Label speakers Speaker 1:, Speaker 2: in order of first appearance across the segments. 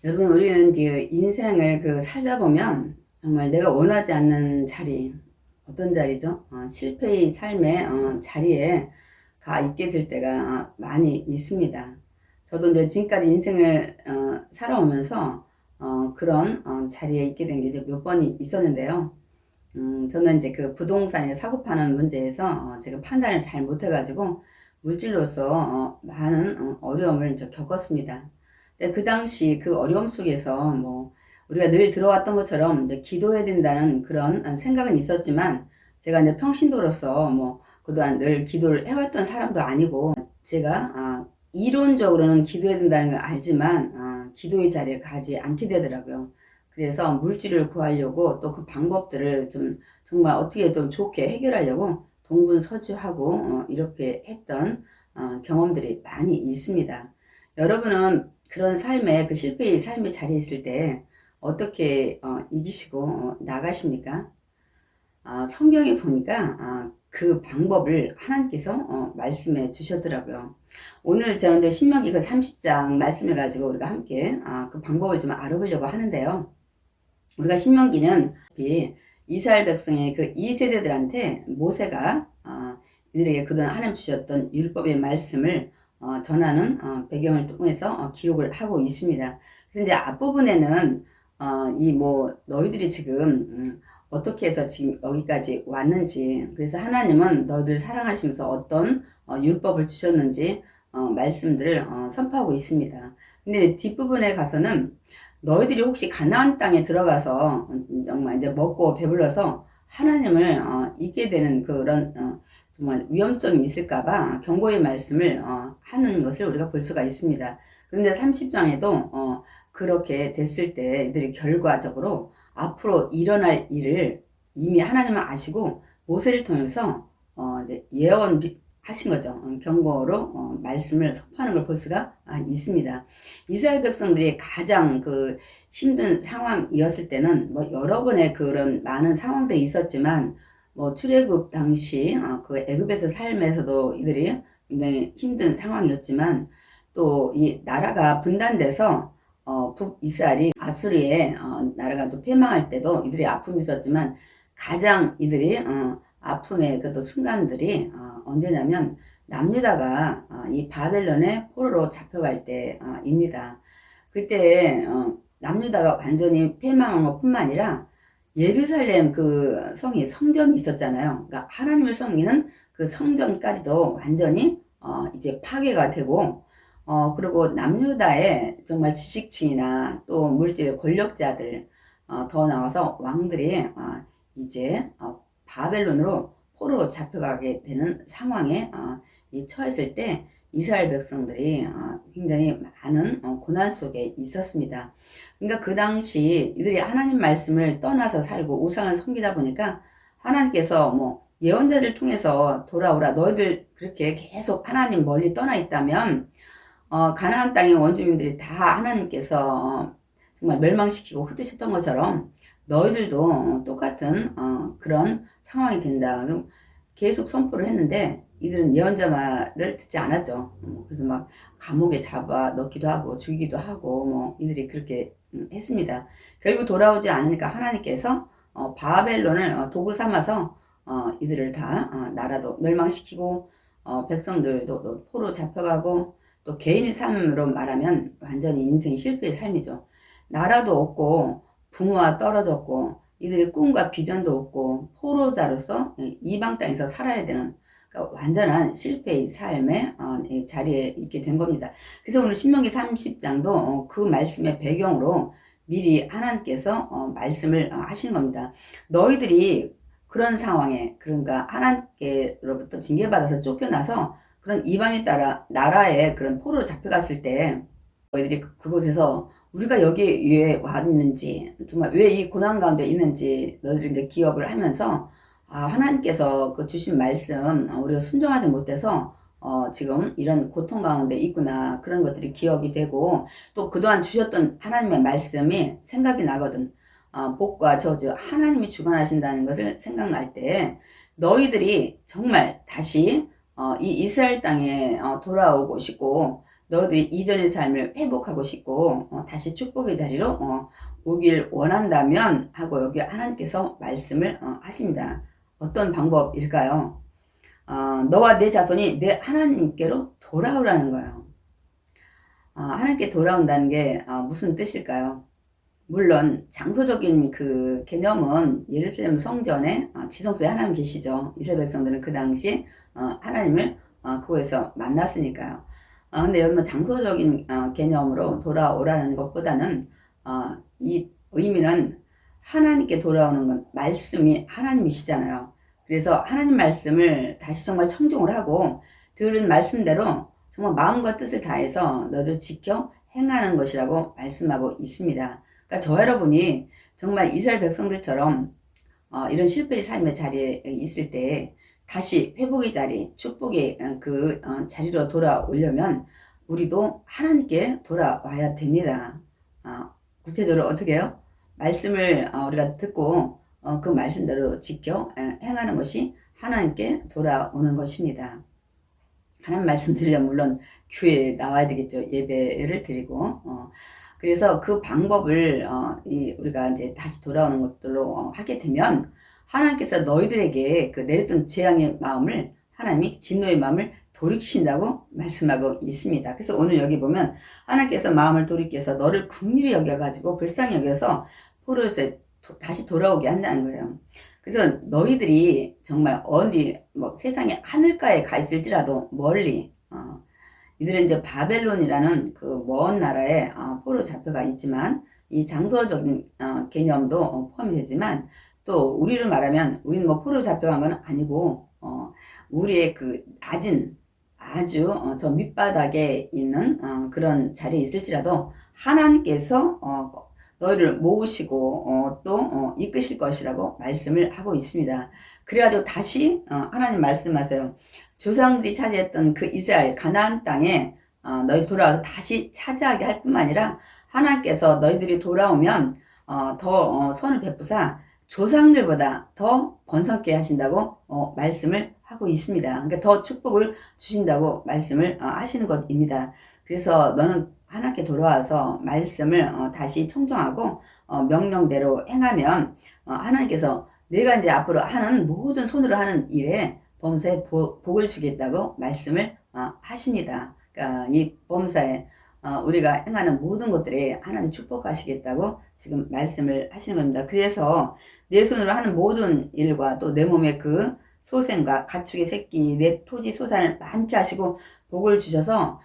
Speaker 1: 여러분, 우리는 이제 인생을 살다 보면 정말 내가 원하지 않는 자리, 어떤 자리죠? 실패의 삶의 자리에 가 있게 될 때가 많이 있습니다. 저도 이제 지금까지 인생을 살아오면서 그런 자리에 있게 된 게 이제 몇 번이 있었는데요. 저는 이제 그 부동산에 사고 파는 문제에서 제가 판단을 잘 못해가지고 물질로서 많은 어려움을 이제 겪었습니다. 근데 그 당시 그 어려움 속에서 뭐 우리가 늘 들어왔던 것처럼 이제 기도해야 된다는 그런 생각은 있었지만, 제가 이제 평신도로서 뭐 그동안 늘 기도를 해왔던 사람도 아니고, 제가 이론적으로는 기도해야 된다는 걸 알지만 기도의 자리에 가지 않게 되더라고요. 그래서 물질을 구하려고 또 그 방법들을 좀 정말 어떻게 좀 좋게 해결하려고 동분서주하고 이렇게 했던 경험들이 많이 있습니다. 여러분은 그런 삶의 그 실패의 삶의 자리에 있을 때 어떻게 이기시고 나가십니까? 성경에 보니까 그 방법을 하나님께서 말씀해 주셨더라고요. 오늘 저는 이제 신명기 그 30장 말씀을 가지고 우리가 함께 그 방법을 좀 알아보려고 하는데요. 우리가 신명기는 이스라엘 백성의 그 2세대들한테 모세가 이들에게 그동안 하나님 주셨던 율법의 말씀을 전하는 배경을 통해서 기록을 하고 있습니다. 그래서 이제 앞부분에는 이 뭐 너희들이 지금 어떻게 해서 지금 여기까지 왔는지, 그래서 하나님은 너희들 사랑하시면서 어떤 율법을 주셨는지 말씀들을 선포하고 있습니다. 근데 뒷부분에 가서는 너희들이 혹시 가나안 땅에 들어가서 정말 이제 먹고 배불러서 하나님을 잊게 되는 그런 정말 위험성이 있을까봐 경고의 말씀을 하는 것을 우리가 볼 수가 있습니다. 그런데 30장에도 그렇게 됐을 때 이들이 결과적으로 앞으로 일어날 일을 이미 하나님은 아시고 모세를 통해서 이제 예언하신 거죠. 경고로 말씀을 선포하는 걸 볼 수가 있습니다. 이스라엘 백성들이 가장 그 힘든 상황이었을 때는 뭐 여러 번의 그런 많은 상황들이 있었지만, 뭐 출애굽 당시 그 애굽에서 삶에서도 이들이 굉장히 힘든 상황이었지만, 또 이 나라가 분단돼서 북이스라엘이 아수르의 나라가 또 패망할 때도 이들이 아픔이 있었지만, 가장 이들이 아픔의 그 순간들이 언제냐면 남유다가 이 바벨론의 포로로 잡혀갈 때입니다. 그때 남유다가 완전히 패망한 것뿐만 아니라 예루살렘 그 성이 성전이 있었잖아요. 그러니까 하나님을 섬기는 그 성전까지도 완전히 이제 파괴가 되고, 그리고 남유다의 정말 지식층이나 또 물질의 권력자들, 더 나와서 왕들이 이제 바벨론으로 포로로 잡혀가게 되는 상황에 처했을 때 이스라엘 백성들이 굉장히 많은 고난 속에 있었습니다. 그러니까 그 당시 이들이 하나님 말씀을 떠나서 살고 우상을 섬기다 보니까 하나님께서 뭐 예언자를 통해서 돌아오라, 너희들 그렇게 계속 하나님 멀리 떠나 있다면 가나안 땅의 원주민들이 다 하나님께서 정말 멸망시키고 흩으셨던 것처럼 너희들도 똑같은 그런 상황이 된다. 계속 선포를 했는데 이들은 예언자 말을 듣지 않았죠. 그래서 막 감옥에 잡아 넣기도 하고 죽이기도 하고 뭐 이들이 그렇게 했습니다. 결국 돌아오지 않으니까 하나님께서 바벨론을 도구 삼아서 이들을 다 나라도 멸망시키고 백성들도 포로 잡혀가고, 또 개인의 삶으로 말하면 완전히 인생이 실패의 삶이죠. 나라도 없고 부모와 떨어졌고 이들의 꿈과 비전도 없고 포로자로서 이방 땅에서 살아야 되는, 그러니까 완전한 실패의 삶의 자리에 있게 된 겁니다. 그래서 오늘 신명기 30장도 그 말씀의 배경으로 미리 하나님께서 말씀을 하시는 겁니다. 너희들이 그런 상황에, 그러니까 하나님께로부터 징계받아서 쫓겨나서 그런 이방에 따라 나라에 그런 포로로 잡혀갔을 때 너희들이 그곳에서 우리가 여기 왜 왔는지, 정말 왜 이 고난 가운데 있는지 너희들이 이제 기억을 하면서 하나님께서 그 주신 말씀 우리가 순종하지 못해서 지금 이런 고통 가운데 있구나, 그런 것들이 기억이 되고, 또 그동안 주셨던 하나님의 말씀이 생각이 나거든. 복과 저주 하나님이 주관하신다는 것을 생각날 때 너희들이 정말 다시 이 이스라엘 땅에 돌아오고 싶고 너희들이 이전의 삶을 회복하고 싶고 다시 축복의 자리로 오길 원한다면 하고 여기 하나님께서 말씀을 하십니다. 어떤 방법일까요? 너와 내 자손이 내 하나님께로 돌아오라는 거예요. 하나님께 돌아온다는 게 무슨 뜻일까요? 물론 장소적인 그 개념은 예루살렘 성전에 지성소에 하나님 계시죠. 이스라엘 백성들은 그 당시 하나님을 그곳에서 만났으니까요. 근데 여러분 장소적인 개념으로 돌아오라는 것보다는 이 의미는 하나님께 돌아오는 건 말씀이 하나님이시잖아요. 그래서 하나님 말씀을 다시 정말 청종을 하고 들은 말씀대로 정말 마음과 뜻을 다해서 너도 지켜 행하는 것이라고 말씀하고 있습니다. 그러니까 저 여러분이 정말 이스라엘 백성들처럼 이런 실패의 삶의 자리에 있을 때 다시 회복의 자리, 축복의 그 자리로 돌아오려면 우리도 하나님께 돌아와야 됩니다. 구체적으로 어떻게 해요? 말씀을 우리가 듣고 그 말씀대로 지켜 행하는 것이 하나님께 돌아오는 것입니다. 하나님 말씀 드리려면 물론 교회에 나와야 되겠죠. 예배를 드리고 그래서 그 방법을 우리가 이제 다시 돌아오는 것들로 하게 되면 하나님께서 너희들에게 그 내렸던 재앙의 마음을 하나님이 진노의 마음을 돌이키신다고 말씀하고 있습니다. 그래서 오늘 여기 보면 하나님께서 마음을 돌이켜서 너를 긍휼히 여겨가지고 불쌍히 여겨서 포로에서 다시 돌아오게 한다는 거예요. 그래서 너희들이 정말 어디 뭐 세상의 하늘가에 가 있을지라도 멀리 이들은 이제 바벨론이라는 그 먼 나라에 포로 잡혀가 있지만 이 장소적인 개념도 포함이 되지만 또 우리를 말하면 우리는 뭐 포로 잡혀간 건 아니고 우리의 그 낮은 아주 저 밑바닥에 있는 그런 자리에 있을지라도 하나님께서 너희를 모으시고 또 이끄실 것이라고 말씀을 하고 있습니다. 그래가지고 다시 하나님 말씀하세요. 조상들이 차지했던 그 이스라엘 가나안 땅에 너희 돌아와서 다시 차지하게 할 뿐만 아니라 하나님께서 너희들이 돌아오면 더 선을 베푸사 조상들보다 더 번성케 하신다고 말씀을 하고 있습니다. 그러니까 더 축복을 주신다고 말씀을 하시는 것입니다. 그래서 너는 하나님께 돌아와서 말씀을 다시 청정하고 명령대로 행하면 하나님께서 내가 이제 앞으로 하는 모든 손으로 하는 일에 범사에 복을 주겠다고 말씀을 하십니다. 그러니까 이 범사에 우리가 행하는 모든 것들이 하나님 축복하시겠다고 지금 말씀을 하시는 겁니다. 그래서 내 손으로 하는 모든 일과 또 내 몸의 그 소생과 가축의 새끼, 내 토지 소산을 많게 하시고 복을 주셔서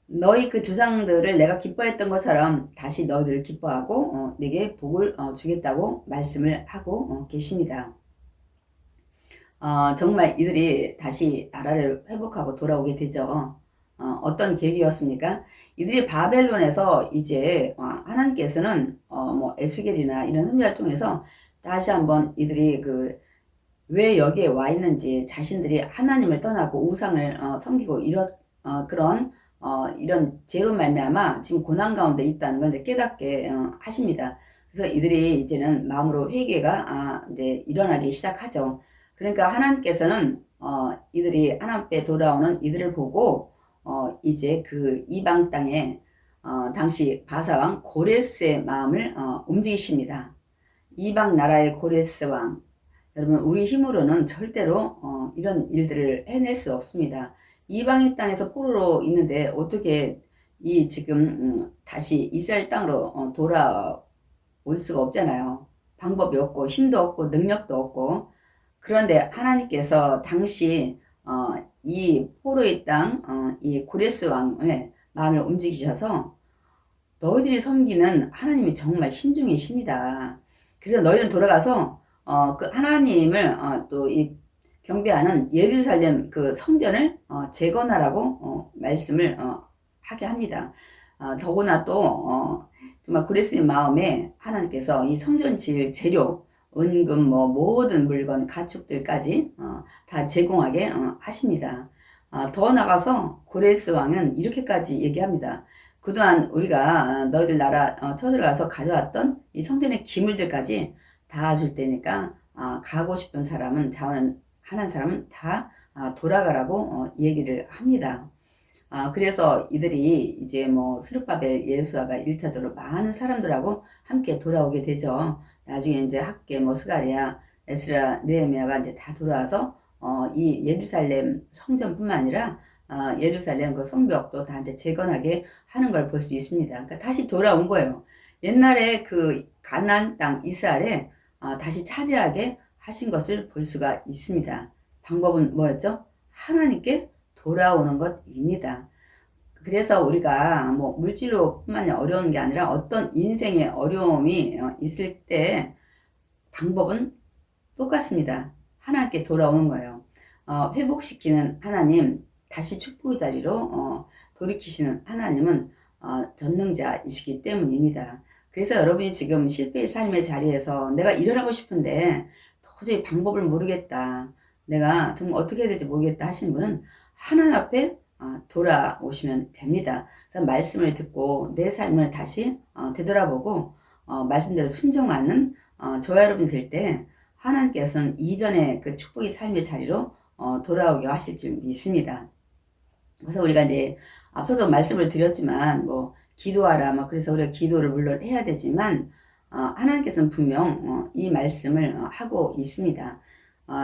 Speaker 1: 너희 그 조상들을 내가 기뻐했던 것처럼 다시 너희들을 기뻐하고 내게 복을 주겠다고 말씀을 하고 계십니다. 정말 이들이 다시 나라를 회복하고 돌아오게 되죠. 어떤 계기였습니까? 이들이 바벨론에서 이제 하나님께서는 뭐 에스겔이나 이런 선지자를 통해서 다시 한번 이들이 그 왜 여기에 와 있는지 자신들이 하나님을 떠나고 우상을 섬기고 그런 이런 죄로 말미암아 지금 고난 가운데 있다는 걸 이제 깨닫게 하십니다. 그래서 이들이 이제는 마음으로 회개가 이제 일어나기 시작하죠. 그러니까 하나님께서는 이들이 하나님 앞에 돌아오는 이들을 보고 이제 그 이방 땅에 당시 바사왕 고레스의 마음을 움직이십니다. 이방 나라의 고레스 왕, 여러분 우리 힘으로는 절대로 이런 일들을 해낼 수 없습니다. 이방의 땅에서 포로로 있는데 어떻게 이 지금 다시 이스라엘 땅으로 돌아올 수가 없잖아요. 방법이 없고 힘도 없고 능력도 없고. 그런데 하나님께서 당시 이 포로의 땅, 이 고레스 왕의 마음을 움직이셔서 너희들이 섬기는 하나님이 정말 신중의 신이다. 그래서 너희는 돌아가서 그 하나님을 또 이 경배하는 예루살렘 그 성전을 재건하라고 말씀을 하게 합니다. 더구나 또 정말 고레스의 마음에 하나님께서 이 성전 지을 재료, 은금 뭐 모든 물건 가축들까지 다 제공하게 하십니다. 더 나가서 고레스 왕은 이렇게까지 얘기합니다. 그동안 우리가 너희들 나라 쳐들어가서 가져왔던 이 성전의 기물들까지 다 줄 테니까 가고 싶은 사람은 자원하는 사람은 다 돌아가라고 얘기를 합니다. 그래서 이들이 이제 뭐 스룹바벨 예수아가 1차적으로 많은 사람들하고 함께 돌아오게 되죠. 나중에 이제 학개 뭐 스가랴 에스라 느헤미야가 이제 다 돌아와서 이 예루살렘 성전뿐만 아니라 예루살렘 그 성벽도 다 이제 재건하게 하는 걸 볼 수 있습니다. 그러니까 다시 돌아온 거예요. 옛날에 그 가나안 땅 이스라엘에 다시 차지하게 하신 것을 볼 수가 있습니다. 방법은 뭐였죠? 하나님께 돌아오는 것입니다. 그래서 우리가 뭐 물질로뿐만 어려운 게 아니라 어떤 인생의 어려움이 있을 때 방법은 똑같습니다. 하나님께 돌아오는 거예요. 회복시키는 하나님, 다시 축복의 다리로 돌이키시는 하나님은 전능자이시기 때문입니다. 그래서 여러분이 지금 실패의 삶의 자리에서 내가 일어나고 싶은데 도저히 방법을 모르겠다, 내가 정말 어떻게 해야 될지 모르겠다 하시는 분은 하나님 앞에 돌아오시면 됩니다. 그래서 말씀을 듣고 내 삶을 다시 되돌아보고 말씀대로 순종하는 저와 여러분이 될 때 하나님께서는 이전의 그 축복의 삶의 자리로 돌아오게 하실 줄 믿습니다. 그래서 우리가 이제 앞서도 말씀을 드렸지만 뭐 기도하라, 뭐 그래서 우리가 기도를 물론 해야 되지만 하나님께서는 분명 이 말씀을 하고 있습니다.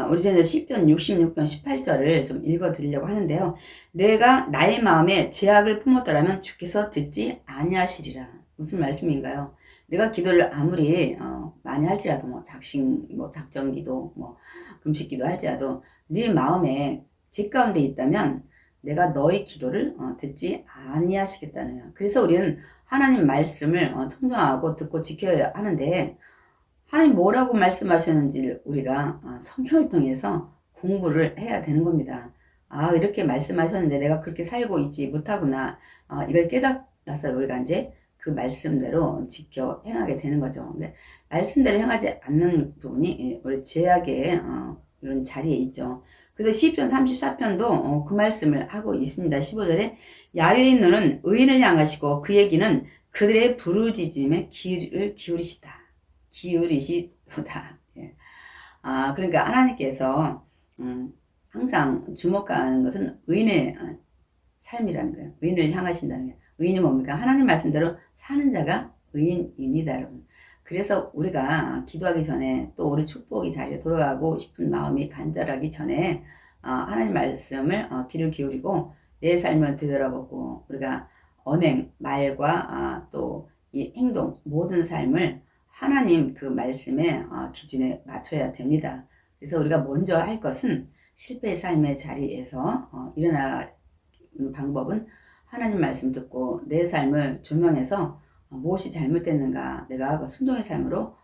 Speaker 1: 우리 전에 시편 66편 18절을 좀 읽어 드리려고 하는데요. 내가 나의 마음에 제약을 품었더라면 주께서 듣지 아니하시리라. 무슨 말씀인가요? 내가 기도를 아무리 많이 할지라도 뭐 작정기도 뭐 금식기도 할지라도 네 마음에 제 가운데 있다면 내가 너의 기도를 듣지 아니하시겠다는 거예요. 그래서 우리는 하나님 말씀을 청정하고 듣고 지켜야 하는데 하나님 뭐라고 말씀하셨는지 우리가 성경을 통해서 공부를 해야 되는 겁니다. 이렇게 말씀하셨는데 내가 그렇게 살고 있지 못하구나. 이걸 깨달아서 우리가 이제 그 말씀대로 지켜 행하게 되는 거죠. 근데 말씀대로 행하지 않는 부분이 우리 제약의 이런 자리에 있죠. 그래서 시편 34편도 그 말씀을 하고 있습니다. 15절에 야훼의 눈은 의인을 향하시고 그의 귀는 그들의 부르짖음에 귀를 기울이시다. 예. 그러니까 하나님께서 항상 주목하는 것은 의인의 삶이라는 거예요. 의인을 향하신다는 거예요. 의인이 뭡니까? 하나님 말씀대로 사는 자가 의인입니다, 여러분. 그래서 우리가 기도하기 전에 또 우리 축복의 자리에 돌아가고 싶은 마음이 간절하기 전에 하나님 말씀을 귀를 기울이고 내 삶을 되돌아보고 우리가 언행, 말과 또 이 행동, 모든 삶을 하나님 그 말씀의 기준에 맞춰야 됩니다. 그래서 우리가 먼저 할 것은 실패의 삶의 자리에서 일어나는 방법은 하나님 말씀 듣고 내 삶을 조명해서 무엇이 잘못됐는가 내가 순종의 삶으로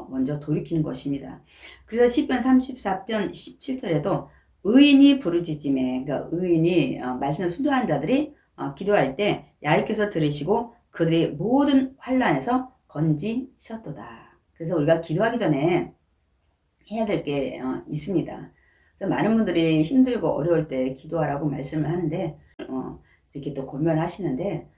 Speaker 1: 먼저 돌이키는 것입니다. 그래서 시편 34편 17절에도 의인이 부르짖음에, 그러니까 의인이 말씀을 순종하는 자들이 기도할 때 야훼께서 들으시고 그들의 모든 환난에서 건지셨도다. 그래서 우리가 기도하기 전에 해야 될 게 있습니다. 그래서 많은 분들이 힘들고 어려울 때 기도하라고 말씀을 하는데 이렇게 또 고민하시는데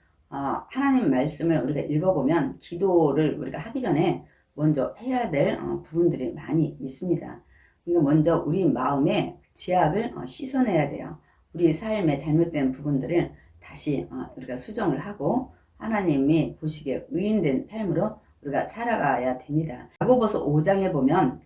Speaker 1: 하나님 말씀을 우리가 읽어보면 기도를 우리가 하기 전에 먼저 해야 될 부분들이 많이 있습니다. 그러니까 먼저 우리 마음의 제약을 씻어내야 돼요. 우리 삶의 잘못된 부분들을 다시 우리가 수정을 하고 하나님이 보시기에 의인된 삶으로 우리가 살아가야 됩니다. 야고보서 5장에 보면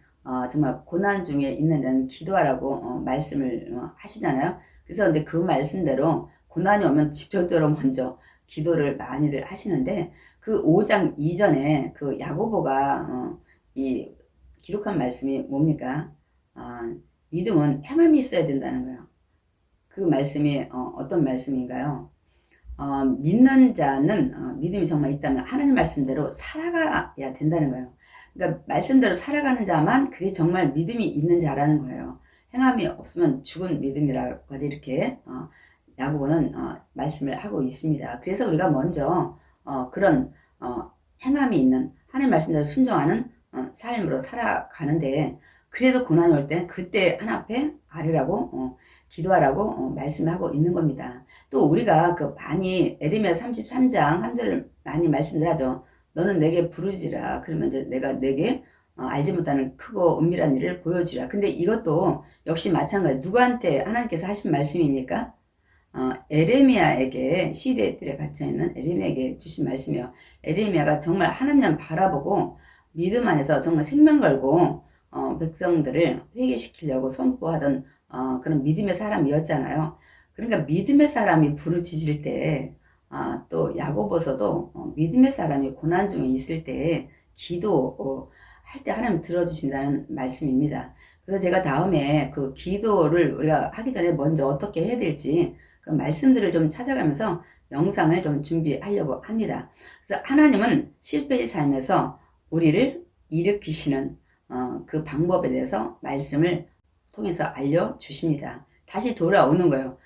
Speaker 1: 정말 고난 중에 있는 자는 기도하라고 말씀을 하시잖아요. 그래서 이제 그 말씀대로 고난이 오면 직접적으로 먼저 기도를 많이들 하시는데 그 5장 이전에 그 야고보가 이 기록한 말씀이 뭡니까? 믿음은 행함이 있어야 된다는 거예요. 그 말씀이 어떤 말씀인가요? 믿는 자는 믿음이 정말 있다면 하나님 말씀대로 살아가야 된다는 거예요. 그러니까 말씀대로 살아가는 자만 그게 정말 믿음이 있는 자라는 거예요. 행함이 없으면 죽은 믿음이라고 이렇게 야고보는 말씀을 하고 있습니다. 그래서 우리가 먼저 그런 행함이 있는 하나님 말씀대로 순종하는 삶으로 살아가는데 그래도 고난이 올 때 그때 하나 앞에 아뢰라고 기도하라고 말씀을 하고 있는 겁니다. 또 우리가 그 많이 에레미야 33장 3절을 많이 말씀을 하죠. 너는 내게 부르지라. 그러면 이제 내가 내게 알지 못하는 크고 은밀한 일을 보여주라. 근데 이것도 역시 마찬가지. 누구한테 하나님께서 하신 말씀입니까? 에레미야에게 시대의 뜰에 갇혀있는 에레미야에게 주신 말씀이에요. 에레미야가 정말 하나님 바라보고 믿음 안에서 정말 생명 걸고 백성들을 회개시키려고 선포하던 그런 믿음의 사람이었잖아요. 그러니까 믿음의 사람이 부르짖을 때 또 야고보서도 믿음의 사람이 고난 중에 있을 때 기도 할 때 하나님 들어주신다는 말씀입니다. 그래서 제가 다음에 그 기도를 우리가 하기 전에 먼저 어떻게 해야 될지 그 말씀들을 좀 찾아가면서 영상을 좀 준비하려고 합니다. 그래서 하나님은 실패의 삶에서 우리를 일으키시는 그 방법에 대해서 말씀을 통해서 알려주십니다. 다시 돌아오는 거예요.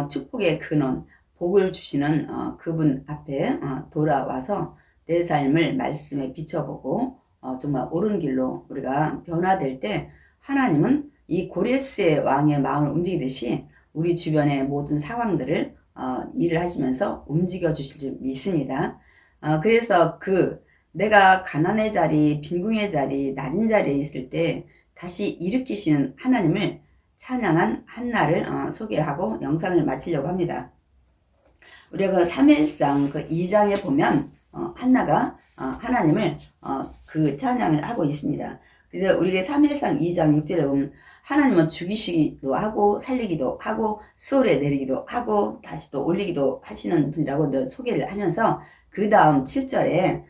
Speaker 1: 축복의 근원, 복을 주시는 그분 앞에 돌아와서 내 삶을 말씀에 비춰보고 정말 옳은 길로 우리가 변화될 때 하나님은 이 고레스의 왕의 마음을 움직이듯이 우리 주변의 모든 상황들을 일을 하시면서 움직여 주실 줄 믿습니다. 그래서 내가 가난의 자리, 빈궁의 자리, 낮은 자리에 있을 때 다시 일으키시는 하나님을 찬양한 한나를 소개하고 영상을 마치려고 합니다. 우리가 그 사무엘상 그 2장에 보면 한나가 하나님을 그 찬양을 하고 있습니다. 그래서 우리가 사무엘상 2장 6절에 보면 하나님은 죽이시기도 하고 살리기도 하고 수월에 내리기도 하고 다시 또 올리기도 하시는 분이라고 소개를 하면서 그 다음 7절에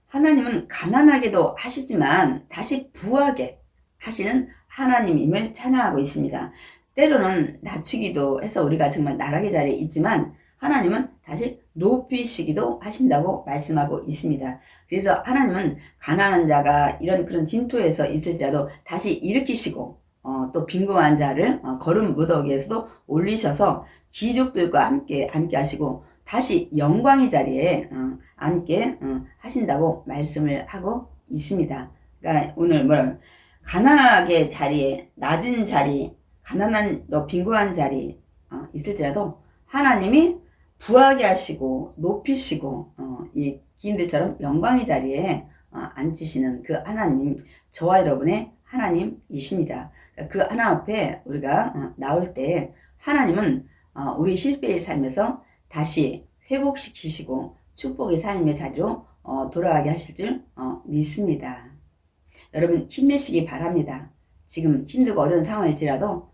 Speaker 1: 하나님은 가난하게도 하시지만 다시 부하게 하시는 하나님임을 찬양하고 있습니다. 때로는 낮추기도 해서 우리가 정말 나락의 자리에 있지만 하나님은 다시 높이시기도 하신다고 말씀하고 있습니다. 그래서 하나님은 가난한 자가 이런 그런 진토에서 있을지라도 다시 일으키시고 또 빈궁한 자를 거름 무더기에서도 올리셔서 귀족들과 함께 하시고 다시 영광의 자리에 앉게 하신다고 말씀을 하고 있습니다. 그러니까 오늘 가난하게 자리에 낮은 자리, 가난한 빈궁한 자리 있을지라도 하나님이 부하게 하시고 높이시고 이 기인들처럼 영광의 자리에 앉히시는 그 하나님, 저와 여러분의 하나님이십니다. 그 하나님 앞에 우리가 나올 때 하나님은 우리 실패의 삶에서 다시 회복시키시고 축복의 삶의 자리로 돌아가게 하실 줄 믿습니다. 여러분 힘내시기 바랍니다. 지금 힘들고 어려운 상황일지라도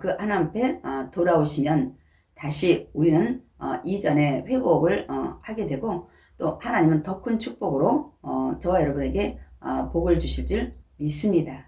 Speaker 1: 그 하나님 앞에 돌아오시면 다시 우리는 이전에 회복을 하게 되고 또 하나님은 더 큰 축복으로 저와 여러분에게 복을 주실 줄 믿습니다.